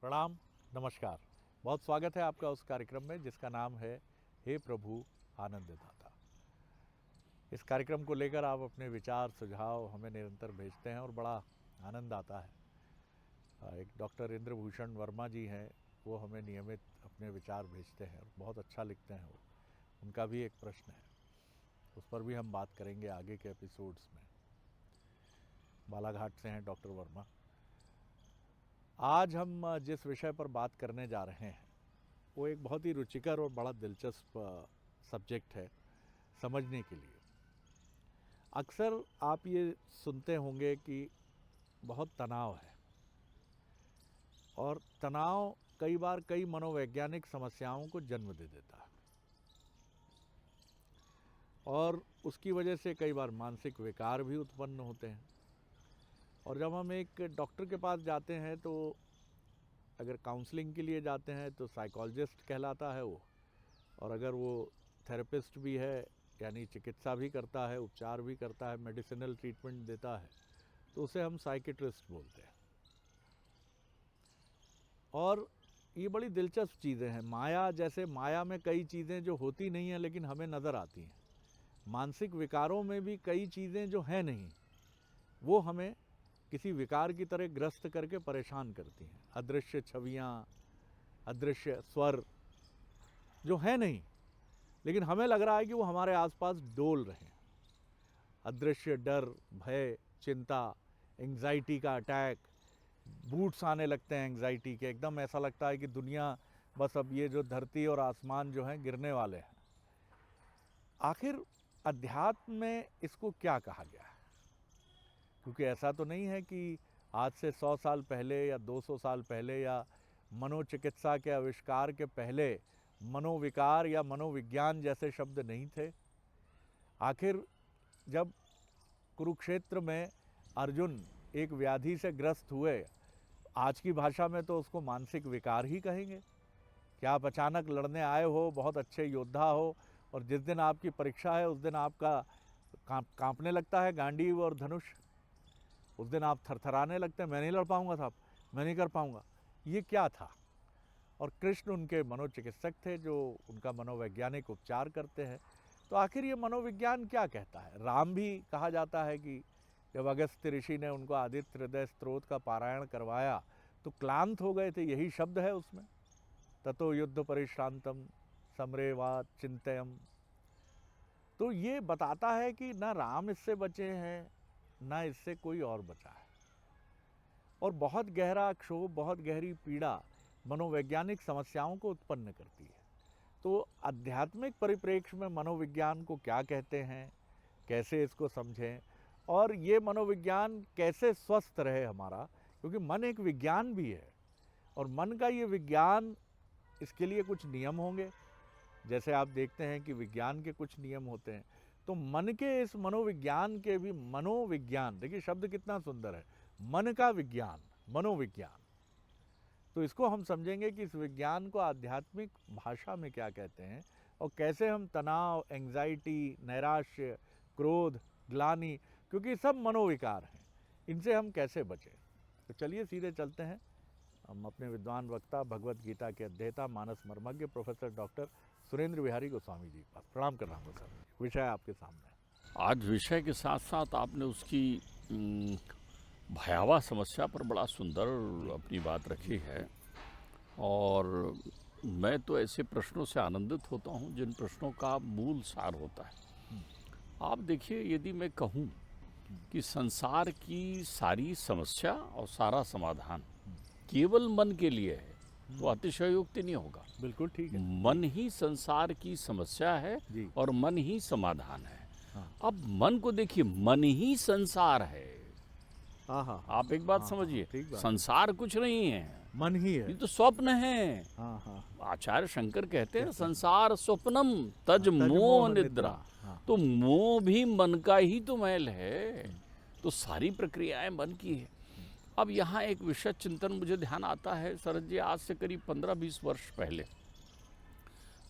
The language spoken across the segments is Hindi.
प्रणाम, नमस्कार। बहुत स्वागत है आपका उस कार्यक्रम में जिसका नाम है हे प्रभु आनंद दाता। इस कार्यक्रम को लेकर आप अपने विचार सुझाव हमें निरंतर भेजते हैं और बड़ा आनंद आता है। एक डॉक्टर इंद्रभूषण वर्मा जी हैं, वो हमें नियमित अपने विचार भेजते हैं और बहुत अच्छा लिखते हैं वो। उनका भी एक प्रश्न है, उस पर भी हम बात करेंगे आगे के एपिसोड्स में। बालाघाट से हैं डॉक्टर वर्मा। आज हम जिस विषय पर बात करने जा रहे हैं वो एक बहुत ही रुचिकर और बड़ा दिलचस्प सब्जेक्ट है समझने के लिए। अक्सर आप ये सुनते होंगे कि बहुत तनाव है और तनाव कई बार कई मनोवैज्ञानिक समस्याओं को जन्म दे देता है और उसकी वजह से कई बार मानसिक विकार भी उत्पन्न होते हैं। और जब हम एक डॉक्टर के पास जाते हैं तो अगर काउंसलिंग के लिए जाते हैं तो साइकोलॉजिस्ट कहलाता है वो, और अगर वो थेरेपिस्ट भी है यानी चिकित्सा भी करता है, उपचार भी करता है, मेडिसिनल ट्रीटमेंट देता है, तो उसे हम साइकेट्रिस्ट बोलते हैं। और ये बड़ी दिलचस्प चीज़ें हैं। माया जैसे माया में कई चीज़ें जो होती नहीं हैं लेकिन हमें नज़र आती हैं। मानसिक विकारों में भी कई चीज़ें जो हैं नहीं, वो हमें किसी विकार की तरह ग्रस्त करके परेशान करती हैं। अदृश्य छवियाँ, अदृश्य स्वर जो है नहीं लेकिन हमें लग रहा है कि वो हमारे आसपास डोल रहे हैं। अदृश्य डर, भय, चिंता, एंग्जाइटी का अटैक, बूट्स आने लगते हैं एंग्जाइटी के। एकदम ऐसा लगता है कि दुनिया बस अब ये जो धरती और आसमान जो हैं गिरने वाले हैं। आखिर अध्यात्म में इसको क्या कहा गया है? क्योंकि ऐसा तो नहीं है कि आज से 100 साल पहले या 200 साल पहले या मनोचिकित्सा के आविष्कार के पहले मनोविकार या मनोविज्ञान जैसे शब्द नहीं थे। आखिर जब कुरुक्षेत्र में अर्जुन एक व्याधि से ग्रस्त हुए, आज की भाषा में तो उसको मानसिक विकार ही कहेंगे। कि आप अचानक लड़ने आए हो, बहुत अच्छे योद्धा हो, और जिस दिन आपकी परीक्षा है उस दिन आपका कांपने लगता है गांडीव और धनुष। उस दिन आप थरथराने लगते हैं, मैं नहीं लड़ पाऊंगा साहब, मैं नहीं कर पाऊंगा। ये क्या था? और कृष्ण उनके मनोचिकित्सक थे जो उनका मनोवैज्ञानिक उपचार करते हैं। तो आखिर ये मनोविज्ञान क्या कहता है? राम भी कहा जाता है कि जब अगस्त्य ऋषि ने उनको आदित्य हृदय स्तोत्र का पारायण करवाया तो क्लांत हो गए थे। यही शब्द है उसमें, ततो युद्ध परिश्रांतम समरे वा चिंतयम। तो ये बताता है कि ना राम इससे बचे हैं ना इससे कोई और बचा है। और बहुत गहरा क्षोभ, बहुत गहरी पीड़ा मनोवैज्ञानिक समस्याओं को उत्पन्न करती है। तो आध्यात्मिक परिप्रेक्ष्य में मनोविज्ञान को क्या कहते हैं, कैसे इसको समझें, और ये मनोविज्ञान कैसे स्वस्थ रहे हमारा, क्योंकि मन एक विज्ञान भी है। और मन का ये विज्ञान, इसके लिए कुछ नियम होंगे। जैसे आप देखते हैं कि विज्ञान के कुछ नियम होते हैं, तो मन के इस मनोविज्ञान के भी मनोविज्ञान, देखिए शब्द कितना सुंदर है, मन का विज्ञान, मनोविज्ञान। तो इसको हम समझेंगे कि इस विज्ञान को आध्यात्मिक भाषा में क्या कहते हैं और कैसे हम तनाव, एंग्जाइटी, नैराश्य, क्रोध, ग्लानि, क्योंकि सब मनोविकार हैं, इनसे हम कैसे बचें। तो चलिए सीधे चलते हैं हम अपने विद्वान वक्ता, भगवत गीता के अध्येता, मानस मर्मज्ञ प्रोफेसर डॉक्टर सुरेंद्र बिहारी गोस्वामी जी के पास। प्रणाम कर रहा हूँ सर, विषय आपके सामने। आज विषय के साथ साथ आपने उसकी भयावह समस्या पर बड़ा सुंदर अपनी बात रखी है। और मैं तो ऐसे प्रश्नों से आनंदित होता हूँ जिन प्रश्नों का मूल सार होता है। आप देखिए, यदि मैं कहूँ कि संसार की सारी समस्या और सारा समाधान केवल मन के लिए है तो अतिशयोक्ति नहीं होगा। बिल्कुल ठीक है। मन ही संसार की समस्या है जी। और मन ही समाधान है। हाँ। अब मन को देखिए, मन ही संसार है। हाँ हाँ, आप एक बात हाँ, समझिए, ठीक बात। संसार कुछ नहीं है, मन ही है। ये तो स्वप्न है। हाँ हाँ, आचार्य शंकर कहते हैं संसार स्वप्नम तज तज मोह मोह निद्रा। निद्रा। हाँ। तो मोह भी मन का ही तो मैल है। तो सारी प्रक्रियाएं मन की है। अब यहाँ एक विषय चिंतन मुझे ध्यान आता है शरद जी। आज से करीब 15-20 वर्ष पहले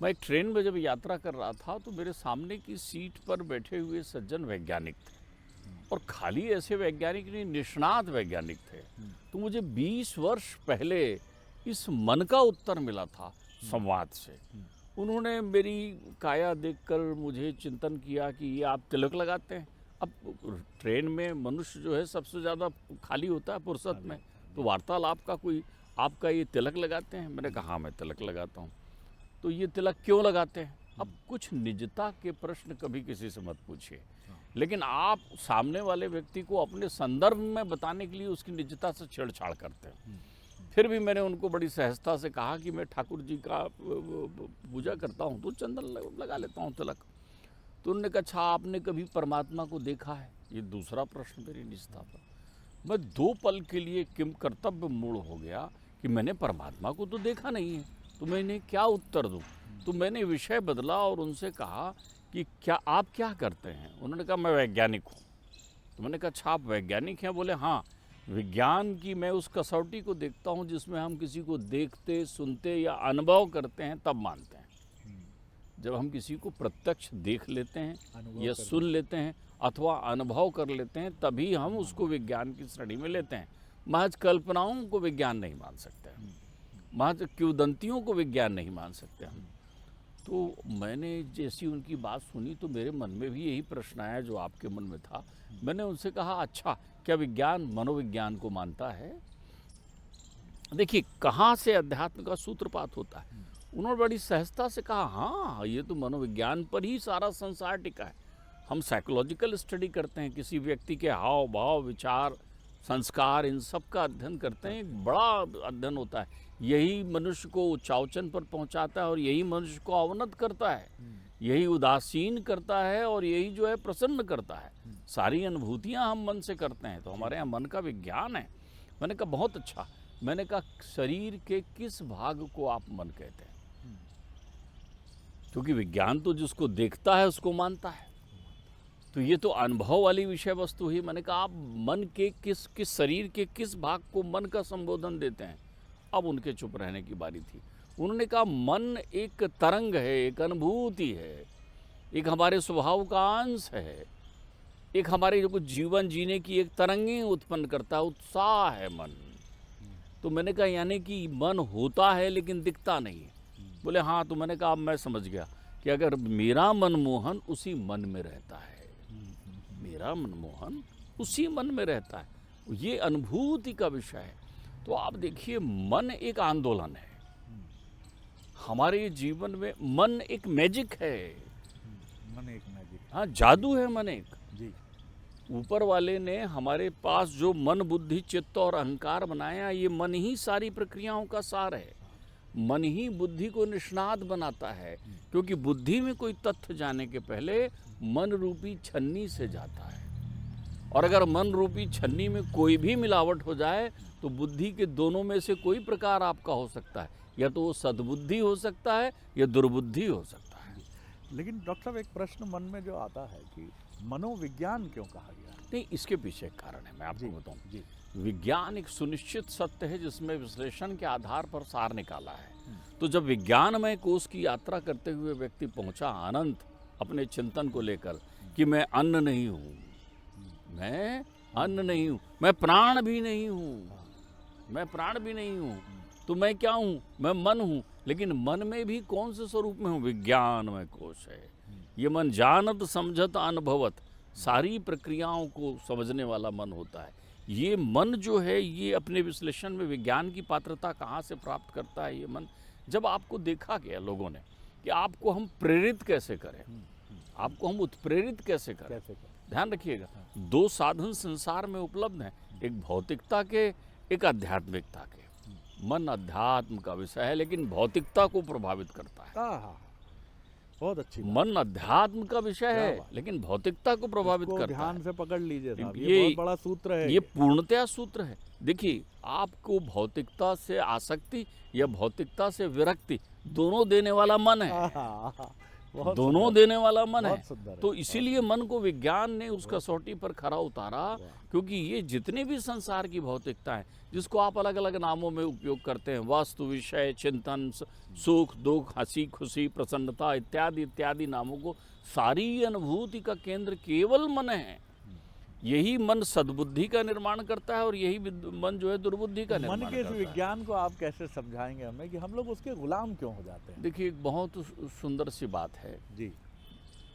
मैं एक ट्रेन में जब यात्रा कर रहा था तो मेरे सामने की सीट पर बैठे हुए सज्जन वैज्ञानिक थे, और खाली ऐसे वैज्ञानिक नहीं, निष्णात वैज्ञानिक थे। तो मुझे 20 वर्ष पहले इस मन का उत्तर मिला था संवाद से। उन्होंने मेरी काया देखकर मुझे चिंतन किया कि ये आप तिलक लगाते हैं। अब ट्रेन में मनुष्य जो है सबसे ज़्यादा खाली होता है फुर्सत में, तो वार्तालाप का कोई आपका ये तिलक लगाते हैं? मैंने कहा हाँ मैं तिलक लगाता हूँ। तो ये तिलक क्यों लगाते हैं? अब कुछ निजता के प्रश्न कभी किसी से मत पूछिए, लेकिन आप सामने वाले व्यक्ति को अपने संदर्भ में बताने के लिए उसकी निजता से छेड़छाड़ करते हैं। फिर भी मैंने उनको बड़ी सहजता से कहा कि मैं ठाकुर जी का पूजा करता हूँ तो चंदन लगा लेता हूँ तिलक। तो उन्होंने कहा अच्छा आपने कभी परमात्मा को देखा है? ये दूसरा प्रश्न मेरी निजता पर। मैं 2 पल के लिए किम कर्तव्य मूढ़ हो गया कि मैंने परमात्मा को तो देखा नहीं है, तो मैं इन्हें क्या उत्तर दूँ? तो मैंने विषय बदला और उनसे कहा कि क्या आप क्या करते हैं? उन्होंने कहा मैं वैज्ञानिक हूँ। तो मैंने कहा अच्छा आप वैज्ञानिक हैं? बोले हाँ, विज्ञान की मैं उस कसौटी को देखता हूँ जिसमें हम किसी को देखते सुनते या अनुभव करते हैं तब मानते हैं। जब हम किसी को प्रत्यक्ष देख लेते हैं या सुन लेते हैं अथवा अनुभव कर लेते हैं तभी हम उसको विज्ञान की श्रेणी में लेते हैं। महज कल्पनाओं को विज्ञान नहीं मान सकते हम, महज किंवदंतियों को विज्ञान नहीं मान सकते हम। तो मैंने जैसी उनकी बात सुनी तो मेरे मन में भी यही प्रश्न आया जो आपके मन में था। मैंने उनसे कहा अच्छा क्या विज्ञान मनोविज्ञान को मानता है? देखिए कहाँ से अध्यात्म का सूत्रपात होता है। उन्होंने बड़ी सहजता से कहा हाँ ये तो मनोविज्ञान पर ही सारा संसार टिका है। हम साइकोलॉजिकल स्टडी करते हैं, किसी व्यक्ति के हाव भाव विचार संस्कार इन सब का अध्ययन करते हैं। एक बड़ा अध्ययन होता है, यही मनुष्य को उच्चावचन पर पहुंचाता है और यही मनुष्य को अवनत करता है, यही उदासीन करता है और यही जो है प्रसन्न करता है। सारी अनुभूतियां हम मन से करते हैं, तो हमारे यहाँ मन का विज्ञान है। मैंने कहा बहुत अच्छा। मैंने कहा शरीर के किस भाग को आप मन कहते हैं? क्योंकि विज्ञान तो जिसको देखता है उसको मानता है, तो ये तो अनुभव वाली विषय वस्तु ही। मैंने कहा आप मन के किस शरीर के किस भाग को मन का संबोधन देते हैं? अब उनके चुप रहने की बारी थी। उन्होंने कहा मन एक तरंग है, एक अनुभूति है, एक हमारे स्वभाव का अंश है, एक हमारे जो कुछ जीवन जीने की एक तरंगें उत्पन्न करता है, उत्साह है मन। तो मैंने कहा यानी कि मन होता है लेकिन दिखता नहीं है। बोले हाँ। तो मैंने कहा अब मैं समझ गया कि अगर मेरा मनमोहन उसी मन में रहता है, मेरा मनमोहन उसी मन में रहता है, ये अनुभूति का विषय है। तो आप देखिए मन एक आंदोलन है हमारे जीवन में। मन एक मैजिक है, मन एक मैजिक, हाँ जादू है मन एक जी। ऊपर वाले ने हमारे पास जो मन बुद्धि चित्त और अहंकार बनाया, ये मन ही सारी प्रक्रियाओं का सार है। मन ही बुद्धि को निष्णात बनाता है, क्योंकि बुद्धि में कोई तथ्य जाने के पहले मन रूपी छन्नी से जाता है। और अगर मन रूपी छन्नी में कोई भी मिलावट हो जाए तो बुद्धि के दोनों में से कोई प्रकार आपका हो सकता है, या तो वो सद्बुद्धि हो सकता है या दुर्बुद्धि हो सकता है। लेकिन डॉक्टर साहब एक प्रश्न मन में जो आता है कि मनोविज्ञान क्यों कहा गया? नहीं, इसके पीछे एक कारण है, मैं आपको बताऊं। जी। विज्ञान एक सुनिश्चित सत्य है जिसमें विश्लेषण के आधार पर सार निकाला है। तो जब विज्ञानमय कोश की यात्रा करते हुए व्यक्ति पहुंचा अनंत अपने चिंतन को लेकर कि मैं अन्न नहीं हूँ, मैं अन्न नहीं हूँ, मैं प्राण भी नहीं हूँ, मैं प्राण भी नहीं हूँ, तो मैं क्या हूँ? मैं मन हूँ। लेकिन मन में भी कौन से स्वरूप में हूँ? विज्ञानमय कोश है। ये मन जानत समझत अनुभवत, सारी प्रक्रियाओं को समझने वाला मन होता है। ये मन जो है ये अपने विश्लेषण में विज्ञान की पात्रता कहाँ से प्राप्त करता है? ये मन जब आपको देखा गया लोगों ने कि आपको हम प्रेरित कैसे करें, आपको हम उत्प्रेरित कैसे करें। ध्यान रखिएगा, 2 साधन संसार में उपलब्ध हैं, एक भौतिकता के, एक आध्यात्मिकता के। मन अध्यात्म का विषय है लेकिन भौतिकता को प्रभावित करता है। बहुत अच्छी बात। मन अध्यात्म का विषय है लेकिन भौतिकता को प्रभावित करता है। ध्यान से पकड़ लीजिए साहब, ये बहुत बड़ा सूत्र है। ये पूर्णतया सूत्र है। देखिए आपको भौतिकता से आसक्ति या भौतिकता से विरक्ति दोनों देने वाला मन है। दोनों देने वाला मन है। तो इसीलिए मन को विज्ञान ने उस कसौटी पर खरा उतारा, क्योंकि ये जितने भी संसार की भौतिकता है जिसको आप अलग अलग नामों में उपयोग करते हैं, वास्तु, विषय, चिंतन, सुख दुख, हंसी खुशी, प्रसन्नता इत्यादि इत्यादि नामों को, सारी अनुभूति का केंद्र केवल मन है। यही मन सद्बुद्धि का निर्माण करता है और यही मन जो है दुर्बुद्धि का निर्माण मन के इस करता है। विज्ञान को आप कैसे समझाएंगे हमें कि हम लोग उसके गुलाम क्यों हो जाते हैं? देखिए, एक बहुत सुंदर सी बात है। जी।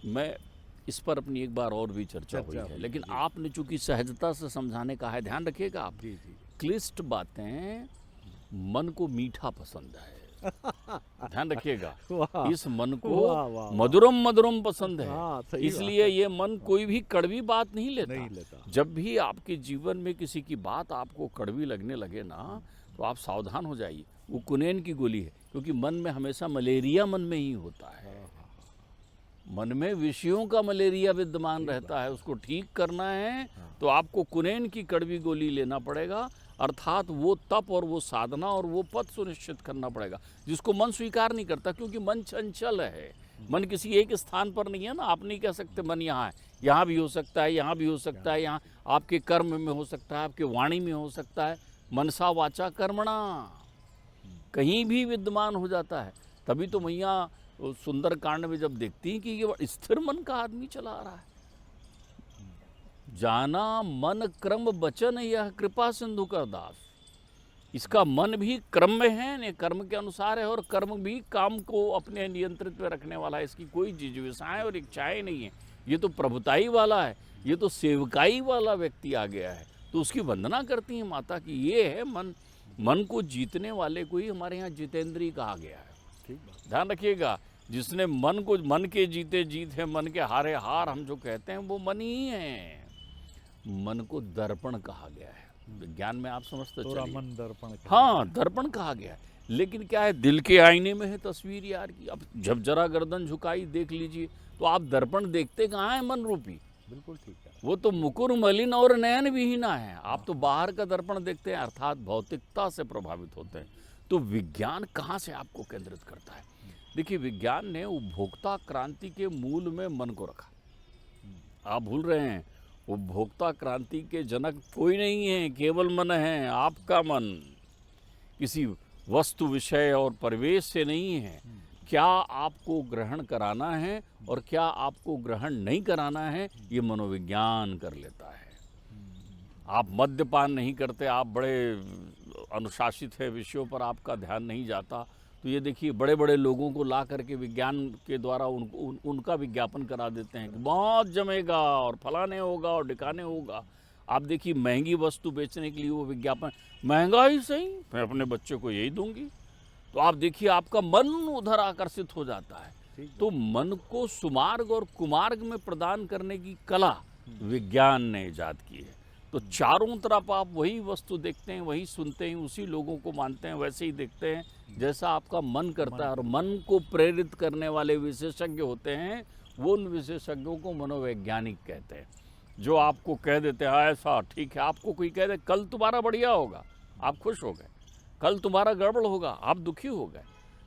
मैं इस पर अपनी एक बार और भी चर्चा हुई है, हुई, लेकिन जी। आपने चूंकि सहजता से समझाने का है, ध्यान रखिएगा आप। जी जी। क्लिष्ट बातें मन को मीठा पसंद है। ध्यान रखिएगा, वाह, इस मन को वाह, वाह, वाह। मधुरम मधुरम पसंद है। हाँ, सही बात इसलिए है। ये मन कोई भी कड़वी बात नहीं नहीं लेता। लेता। जब भी आपके जीवन में किसी की बात आपको कड़वी लगने लगे ना, तो आप सावधान हो जाइए। वो कुनैन की गोली है, क्योंकि मन में हमेशा मलेरिया मन में ही होता है। मन में विषयों का मलेरिया विद्यमान रहता है। उसको ठीक करना है तो आपको कुनैन की कड़वी गोली लेना पड़ेगा, अर्थात वो तप और वो साधना और वो पद सुनिश्चित करना पड़ेगा, जिसको मन स्वीकार नहीं करता, क्योंकि मन चंचल है। मन किसी एक स्थान पर नहीं है ना। आप नहीं कह सकते मन यहाँ है, यहाँ भी हो सकता है, यहाँ भी हो सकता है, यहाँ आपके कर्म में हो सकता है, आपके वाणी में हो सकता है। मनसा वाचा कर्मणा कहीं भी विद्यमान हो जाता है। तभी तो मैया सुंदर कांड में जब देखती हैं कि ये स्थिर मन का आदमी चला आ रहा है। जाना मन क्रम बचन यह कृपा सिंधु कर दास। इसका मन भी क्रम में है, ने कर्म के अनुसार है, और कर्म भी काम को अपने नियंत्रित में रखने वाला है। इसकी कोई जिज्ञासाएं और इच्छाएं नहीं है। ये तो प्रभुताई वाला है, ये तो सेवकाई वाला व्यक्ति आ गया है। तो उसकी वंदना करती हैं माता की। ये है मन। मन को जीतने वाले को ही हमारे यहाँ जितेंद्री कहा गया है। ठीक बात। ध्यान रखिएगा, जिसने मन को, मन के जीते जीत है, मन के हारे हार हम जो कहते हैं, वो मन ही है। मन को दर्पण कहा गया है। विज्ञान में आप समझते तोरा चलिए। मन दर्पण। हाँ, दर्पण कहा गया है। लेकिन क्या है, दिल के आईने में है तस्वीर यार की। अब जब जरा गर्दन झुकाई देख लीजिए, तो आप दर्पण देखते कहाँ है मन रूपी? बिल्कुल ठीक है। वो तो मुकुर मलिन और नयन विहीना है। आप तो बाहर का दर्पण देखते हैं, अर्थात भौतिकता से प्रभावित होते हैं। तो विज्ञान कहाँ से आपको केंद्रित करता है? देखिए, विज्ञान ने उपभोक्ता क्रांति के मूल में मन को रखा। आप भूल रहे हैं, उपभोक्ता क्रांति के जनक कोई नहीं है, केवल मन है। आपका मन किसी वस्तु, विषय और परिवेश से नहीं है। क्या आपको ग्रहण कराना है और क्या आपको ग्रहण नहीं कराना है, ये मनोविज्ञान कर लेता है। आप मद्यपान नहीं करते, आप बड़े अनुशासित है, विषयों पर आपका ध्यान नहीं जाता, तो ये देखिए बड़े बड़े लोगों को ला करके विज्ञान के द्वारा उनका विज्ञापन करा देते हैं कि बहुत जमेगा और फलाने होगा और ढिकाने होगा। आप देखिए, महंगी वस्तु बेचने के लिए वो विज्ञापन, महंगा ही सही, मैं अपने बच्चे को यही दूंगी। तो आप देखिए, आपका मन उधर आकर्षित हो जाता है। तो मन को सुमार्ग और कुमार्ग में प्रदान करने की कला विज्ञान ने इजाद की है। तो चारों तरफ आप वही वस्तु देखते हैं, वही सुनते हैं, उसी लोगों को मानते हैं, वैसे ही देखते हैं जैसा आपका मन करता है। और मन को प्रेरित करने वाले विशेषज्ञ होते हैं, वो उन विशेषज्ञों को मनोवैज्ञानिक कहते हैं, जो आपको कह देते हैं ऐसा ठीक है। आपको कोई कह दे कल तुम्हारा बढ़िया होगा, आप खुश हो गए, कल तुम्हारा गड़बड़ होगा, आप दुखी हो गए।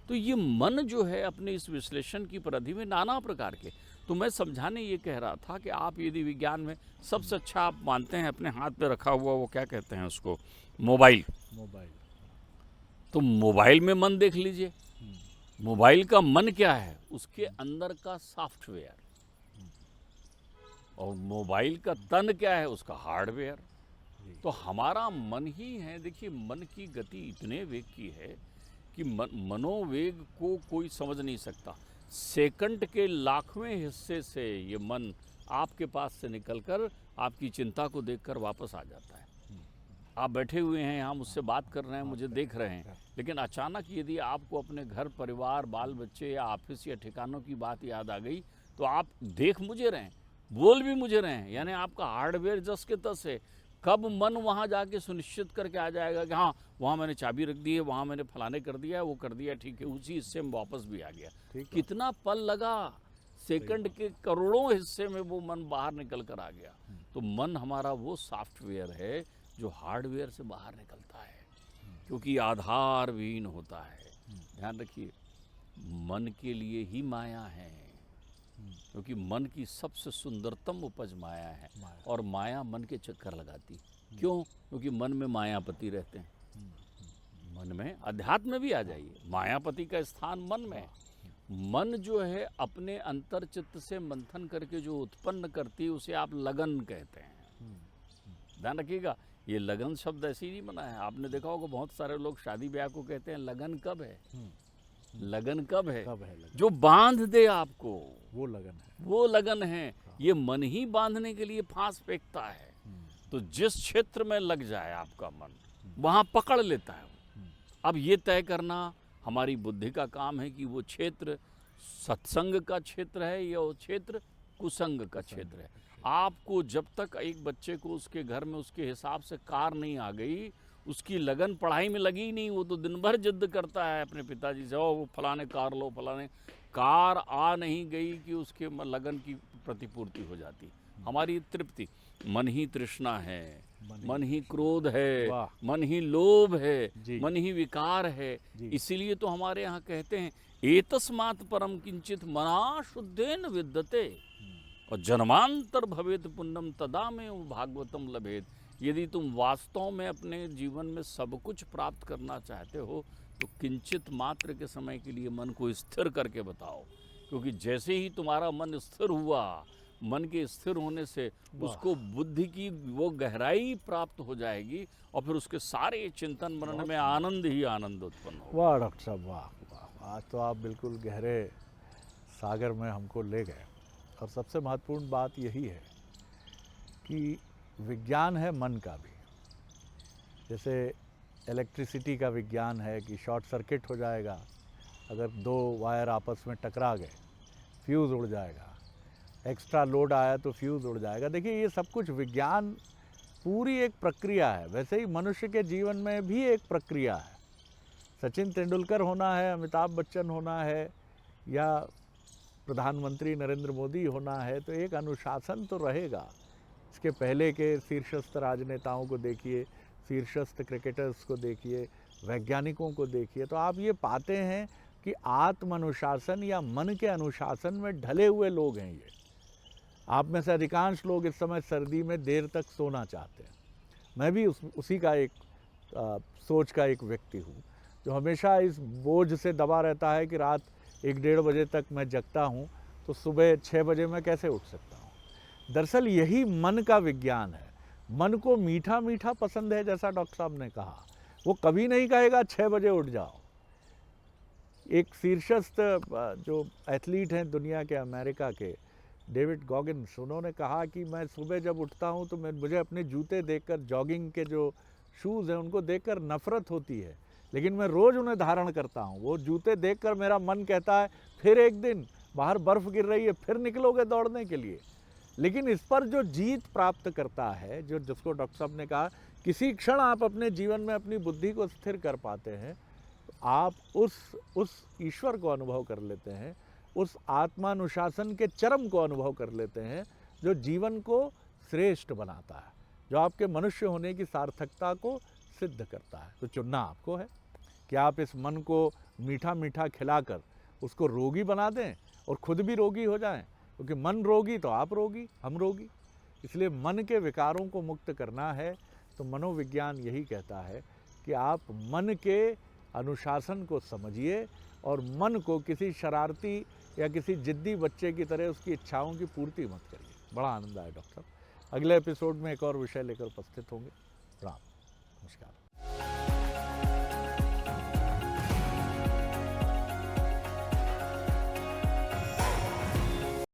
तो ये मन जो है अपने इस विश्लेषण की परिधि में नाना प्रकार के, तो मैं समझाने ये कह रहा था कि आप यदि विज्ञान में सबसे अच्छा आप मानते हैं अपने हाथ पे रखा हुआ, वो क्या कहते हैं उसको, मोबाइल। तो मोबाइल में मन देख लीजिए। मोबाइल का मन क्या है? उसके अंदर का सॉफ्टवेयर। और मोबाइल का तन क्या है? उसका हार्डवेयर। तो हमारा मन ही है। देखिए, मन की गति इतने वेग की है कि मनोवेग को कोई समझ नहीं सकता। सेकंड के लाखवें हिस्से से ये मन आपके पास से निकलकर आपकी चिंता को देखकर वापस आ जाता है। आप बैठे हुए हैं यहाँ, मुझसे बात कर रहे हैं, मुझे देख रहे हैं, लेकिन अचानक यदि आपको अपने घर परिवार, बाल बच्चे या ऑफिस या ठिकानों की बात याद आ गई, तो आप देख मुझे रहे हैं, बोल भी मुझे रहे हैं, यानी आपका हार्डवेयर जस के तस है। कब मन वहाँ जाके सुनिश्चित करके आ जाएगा कि हाँ, वहाँ मैंने चाबी रख दी है, वहाँ मैंने फलाने कर दिया है, वो कर दिया, ठीक है, उसी हिस्से में वापस भी आ गया। कितना पल लगा, सेकंड के करोड़ों हिस्से में वो मन बाहर निकल कर आ गया। तो मन हमारा वो सॉफ्टवेयर है जो हार्डवेयर से बाहर निकलता है, क्योंकि आधार विहीन होता है। ध्यान रखिए, मन के लिए ही माया है, क्योंकि मन की सबसे सुंदरतम उपज माया है। और माया मन के चक्कर लगाती। क्यों? क्योंकि मन में मायापति रहते हैं। मन में अध्यात्म भी आ जाइए, मायापति का स्थान मन में। मन जो है अपने अंतर चित्त से मंथन करके जो उत्पन्न करती है, उसे आप लगन कहते हैं। ध्यान रखिएगा, ये लगन शब्द ऐसे ही नहीं बना है। आपने देखा होगा बहुत सारे लोग शादी ब्याह को कहते हैं लगन कब है, लगन कब है, कब है लगन? जो बांध दे आपको वो लगन है। वो लगन है। ये मन ही बांधने के लिए फांस फेंकता है। तो जिस क्षेत्र में लग जाए आपका मन, वहाँ पकड़ लेता है। अब ये तय करना हमारी बुद्धि का काम है कि वो क्षेत्र सत्संग का क्षेत्र है या वो क्षेत्र कुसंग का क्षेत्र है। आपको जब तक एक बच्चे को उसके घर में उसके हिसाब से कार नहीं आ गई, उसकी लगन पढ़ाई में लगी ही नहीं, वो तो दिन भर जिद करता है अपने पिताजी से, ओ फलाने कार लो, फलाने कार आ नहीं गई कि उसके लगन की प्रतिपूर्ति हो जाती। हमारी तृप्ति, मन ही तृष्णा है, मन ही क्रोध है, मन ही लोभ है, मन ही विकार है। इसीलिए तो हमारे यहाँ कहते हैं एतस्मात् परम किंचित मना शुद्धेन विद्यते और जन्मांतर भवेत पुण्यम तदा में भागवतम लभेत। यदि तुम वास्तव में अपने जीवन में सब कुछ प्राप्त करना चाहते हो तो किंचित मात्र के समय के लिए मन को स्थिर करके बताओ, क्योंकि जैसे ही तुम्हारा मन स्थिर हुआ, मन के स्थिर होने से उसको बुद्धि की वो गहराई प्राप्त हो जाएगी और फिर उसके सारे चिंतन मनन में आनंद ही आनंद उत्पन्न होगा। वाह डॉक्टर साहब, वाह वाह, आज तो आप बिल्कुल गहरे सागर में हमको ले गए। और सबसे महत्वपूर्ण बात यही है कि विज्ञान है मन का भी। जैसे इलेक्ट्रिसिटी का विज्ञान है कि शॉर्ट सर्किट हो जाएगा, अगर दो वायर आपस में टकरा गए फ्यूज़ उड़ जाएगा, एक्स्ट्रा लोड आया तो फ्यूज़ उड़ जाएगा। देखिए ये सब कुछ विज्ञान पूरी एक प्रक्रिया है। वैसे ही मनुष्य के जीवन में भी एक प्रक्रिया है। सचिन तेंदुलकर होना है, अमिताभ बच्चन होना है या प्रधानमंत्री नरेंद्र मोदी होना है तो एक अनुशासन तो रहेगा। इसके पहले के शीर्षस्थ राजनेताओं को देखिए, शीर्षस्थ क्रिकेटर्स को देखिए, वैज्ञानिकों को देखिए, तो आप ये पाते हैं कि आत्म अनुशासन या मन के अनुशासन में ढले हुए लोग हैं ये। आप में से अधिकांश लोग इस समय सर्दी में देर तक सोना चाहते हैं। मैं भी उसी का एक सोच का एक व्यक्ति हूँ जो हमेशा इस बोझ से दबा रहता है कि रात 1-1:30 बजे तक मैं जगता हूँ तो सुबह 6 बजे मैं कैसे उठ सकता हूँ। दरअसल यही मन का विज्ञान है। मन को मीठा मीठा पसंद है, जैसा डॉक्टर साहब ने कहा। वो कभी नहीं कहेगा 6 बजे उठ जाओ। एक शीर्षस्थ जो एथलीट हैं दुनिया के, अमेरिका के, डेविड गॉगिन्स, उन्होंने कहा कि मैं सुबह जब उठता हूं तो मुझे अपने जूते देखकर, जॉगिंग के जो शूज़ हैं उनको देखकर नफ़रत होती है, लेकिन मैं रोज़ उन्हें धारण करता हूं। वो जूते देखकर मेरा मन कहता है फिर एक दिन बाहर बर्फ़ गिर रही है, फिर निकलोगे दौड़ने के लिए। लेकिन इस पर जो जीत प्राप्त करता है, जिसको डॉक्टर साहब ने कहा, किसी क्षण आप अपने जीवन में अपनी बुद्धि को स्थिर कर पाते हैं, आप उस ईश्वर को अनुभव कर लेते हैं, उस आत्मानुशासन के चरम को अनुभव कर लेते हैं जो जीवन को श्रेष्ठ बनाता है, जो आपके मनुष्य होने की सार्थकता को सिद्ध करता है। तो चुनना आपको है कि आप इस मन को मीठा मीठा खिलाकर उसको रोगी बना दें और खुद भी रोगी हो जाएं, क्योंकि मन रोगी तो आप रोगी, हम रोगी। इसलिए मन के विकारों को मुक्त करना है तो मनोविज्ञान यही कहता है कि आप मन के अनुशासन को समझिए और मन को किसी शरारती या किसी जिद्दी बच्चे की तरह उसकी इच्छाओं की पूर्ति मत करिए। बड़ा आनंद आया डॉक्टर साहब। अगले एपिसोड में एक और विषय लेकर उपस्थित होंगे। प्रणाम, नमस्कार।